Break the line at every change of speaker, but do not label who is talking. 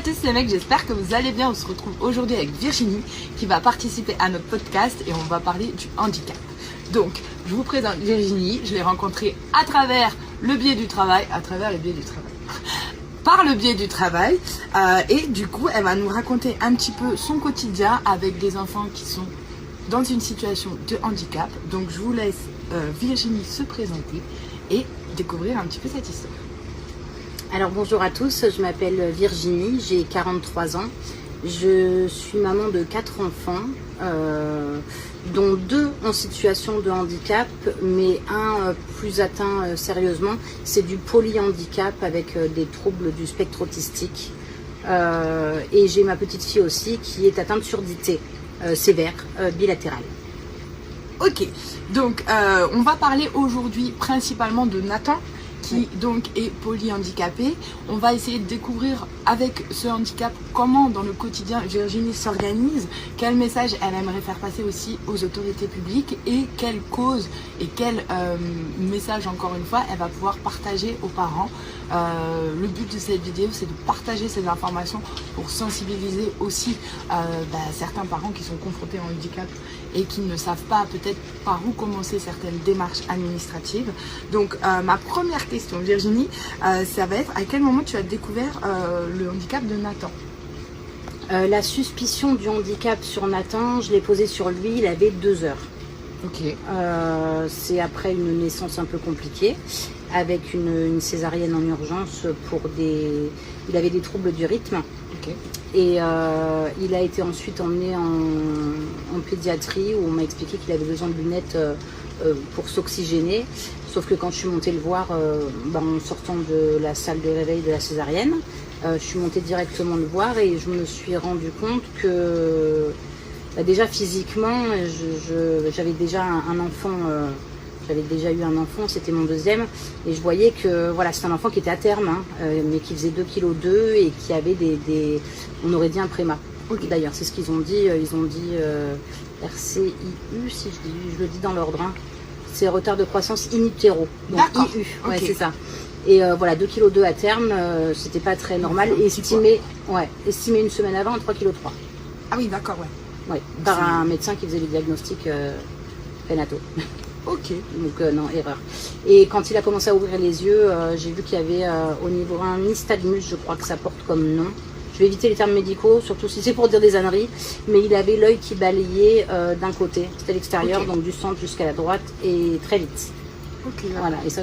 tous les mecs, j'espère que vous allez bien. On se retrouve aujourd'hui avec Virginie qui va participer à notre podcast et on va parler du handicap. Donc, je vous présente Virginie, je l'ai rencontrée à travers le biais du travail, par le biais du travail et du coup, elle va nous raconter un petit peu son quotidien avec des enfants qui sont dans une situation de handicap. Donc, je vous laisse Virginie se présenter et découvrir un petit peu cette histoire.
Alors bonjour à tous, je m'appelle Virginie, j'ai 43 ans. Je suis maman de 4 enfants, dont 2 en situation de handicap, mais un plus atteint sérieusement. C'est du polyhandicap avec des troubles du spectre autistique. Et j'ai ma petite fille aussi qui est atteinte de surdité sévère, bilatérale.
Ok, donc on va parler aujourd'hui principalement de Nathan, qui donc est polyhandicapé. On va essayer de découvrir avec ce handicap comment dans le quotidien Virginie s'organise, quel message elle aimerait faire passer aussi aux autorités publiques et quelle cause et quel message encore une fois elle va pouvoir partager aux parents. Le but de cette vidéo c'est de partager ces informations pour sensibiliser aussi certains parents qui sont confrontés au handicap et qui ne savent pas peut-être par où commencer certaines démarches administratives. Donc ma première question Virginie, ça va être à quel moment tu as découvert le handicap de Nathan?
La suspicion du handicap sur Nathan, je l'ai posée sur lui, il avait 2 heures.
Ok.
C'est après une naissance un peu compliquée, avec une césarienne en urgence il avait des troubles du rythme.
Okay.
Et il a été ensuite emmené en pédiatrie où on m'a expliqué qu'il avait besoin de lunettes pour s'oxygéner. Sauf que quand je suis montée le voir en sortant de la salle de réveil de la césarienne, je suis montée directement le voir et je me suis rendu compte que déjà physiquement, j'avais déjà un enfant. J'avais déjà eu un enfant, c'était mon deuxième, et je voyais que voilà, c'est un enfant qui était à terme, mais qui faisait 2,2 kg et qui avait on aurait dit un préma. Okay. D'ailleurs, c'est ce qu'ils ont dit. Ils ont dit RCIU, si je le dis dans l'ordre. C'est retard de croissance in utero. Donc IU, ouais, okay. C'est ça. Et voilà, 2,2 kg à terme, c'était pas très normal. Estimé une semaine avant, 3,3 kg.
Ah oui, d'accord, ouais.
Ouais, par un médecin qui faisait les diagnostics prénataux.
Ok.
Donc non, erreur. Et quand il a commencé à ouvrir les yeux, j'ai vu qu'il y avait au niveau un nystagmus, je crois que ça porte comme nom. Je vais éviter les termes médicaux, surtout si c'est pour dire des âneries, mais il avait l'œil qui balayait d'un côté, c'était l'extérieur, okay. Donc du centre jusqu'à la droite et très vite.
Ok.
Voilà, et ça